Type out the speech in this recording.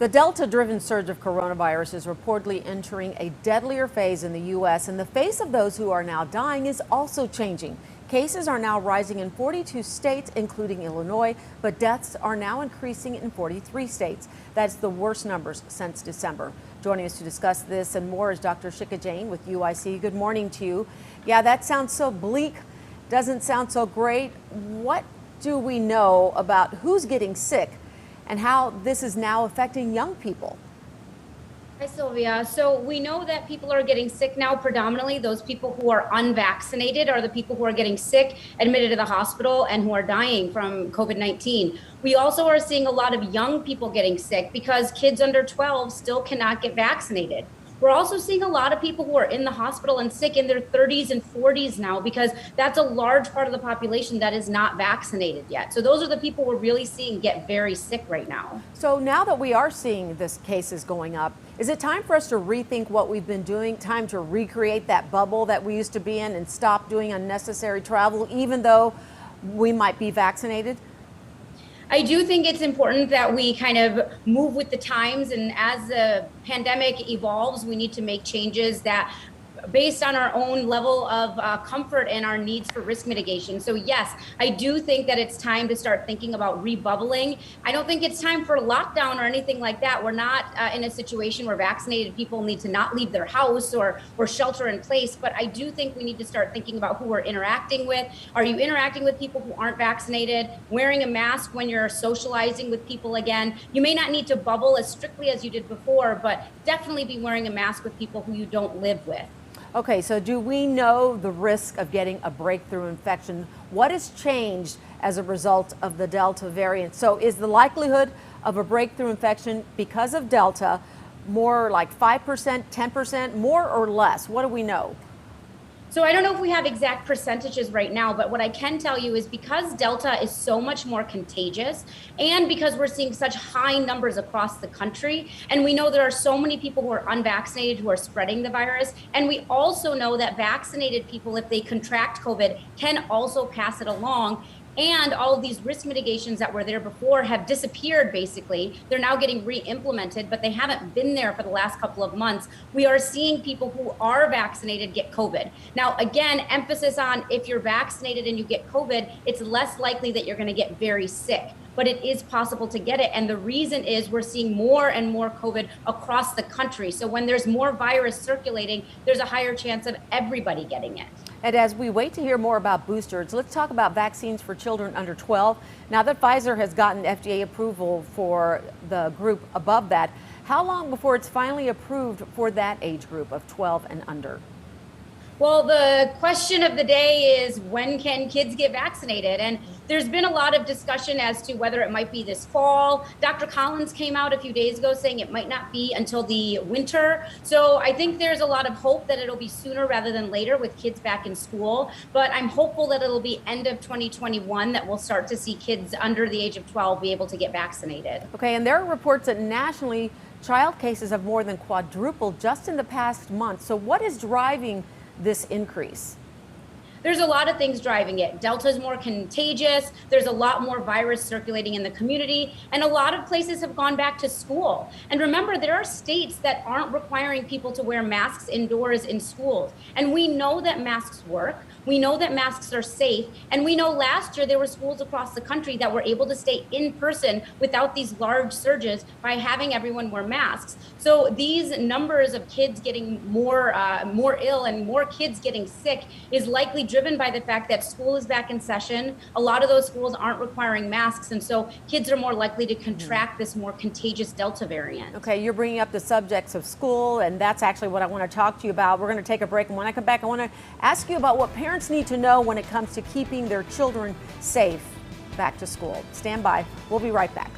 The Delta-driven surge of coronavirus is reportedly entering a deadlier phase in the U.S., and the face of those who are now dying is also changing. Cases are now rising in 42 states, including Illinois, but deaths are now increasing in 43 states. That's the worst numbers since December. Joining us to discuss this and more is Dr. Shikha Jain with UIC. Good morning to you. Yeah, that sounds so bleak. Doesn't sound so great. What do we know about who's getting sick and how this is now affecting young people? Hi, Sylvia. So we know that people are getting sick now. Predominantly, those people who are unvaccinated are the people who are getting sick, admitted to the hospital, and who are dying from COVID-19. We also are seeing a lot of young people getting sick because kids under 12 still cannot get vaccinated. We're also seeing a lot of people who are in the hospital and sick in their 30s and 40s now, because that's a large part of the population that is not vaccinated yet. So those are the people we're really seeing get very sick right now. So now that we are seeing this cases going up, is it time for us to rethink what we've been doing? Time to recreate that bubble that we used to be in and stop doing unnecessary travel, even though we might be vaccinated? I do think it's important that we kind of move with the times, and as the pandemic evolves, we need to make changes that based on our own level of comfort and our needs for risk mitigation. So yes, I do think that it's time to start thinking about rebubbling. I don't think it's time for lockdown or anything like that. We're not in a situation where vaccinated people need to not leave their house or shelter in place. But I do think we need to start thinking about who we're interacting with. Are you interacting with people who aren't vaccinated? Wearing a mask when you're socializing with people again. You may not need to bubble as strictly as you did before, but definitely be wearing a mask with people who you don't live with. Okay, so do we know the risk of getting a breakthrough infection? What has changed as a result of the Delta variant? So is the likelihood of a breakthrough infection because of Delta more like 5%, 10%, more or less? What do we know? So I don't know if we have exact percentages right now, but what I can tell you is because Delta is so much more contagious, and because we're seeing such high numbers across the country, and we know there are so many people who are unvaccinated who are spreading the virus, and we also know that vaccinated people, if they contract COVID, can also pass it along. And all of these risk mitigations that were there before have disappeared, basically. They're now getting re-implemented, but they haven't been there for the last couple of months. We are seeing people who are vaccinated get COVID. Now, again, emphasis on if you're vaccinated and you get COVID, it's less likely that you're going to get very sick. But it is possible to get it. And the reason is we're seeing more and more COVID across the country. So when there's more virus circulating, there's a higher chance of everybody getting it. And as we wait to hear more about boosters, let's talk about vaccines for children under 12. Now that Pfizer has gotten FDA approval for the group above that, how long before it's finally approved for that age group of 12 and under? Well, the question of the day is, when can kids get vaccinated? And there's been a lot of discussion as to whether it might be this fall. Dr. Collins came out a few days ago saying it might not be until the winter. So I think there's a lot of hope that it'll be sooner rather than later with kids back in school. But I'm hopeful that it'll be end of 2021 that we'll start to see kids under the age of 12 be able to get vaccinated. Okay, and there are reports that nationally child cases have more than quadrupled just in the past month. So what is driving this increase? There's a lot of things driving it. Delta is more contagious. There's a lot more virus circulating in the community, and a lot of places have gone back to school. And remember, there are states that aren't requiring people to wear masks indoors in schools. And we know that masks work. We know that masks are safe. And we know last year there were schools across the country that were able to stay in person without these large surges by having everyone wear masks. So these numbers of kids getting more ill and more kids getting sick is likely driven by the fact that school is back in session. A lot of those schools aren't requiring masks, and so kids are more likely to contract this more contagious Delta variant. Okay, you're bringing up the subjects of school, and that's actually what I want to talk to you about. We're going to take a break, and when I come back, I want to ask you about what parents need to know when it comes to keeping their children safe back to school. Stand by. We'll be right back.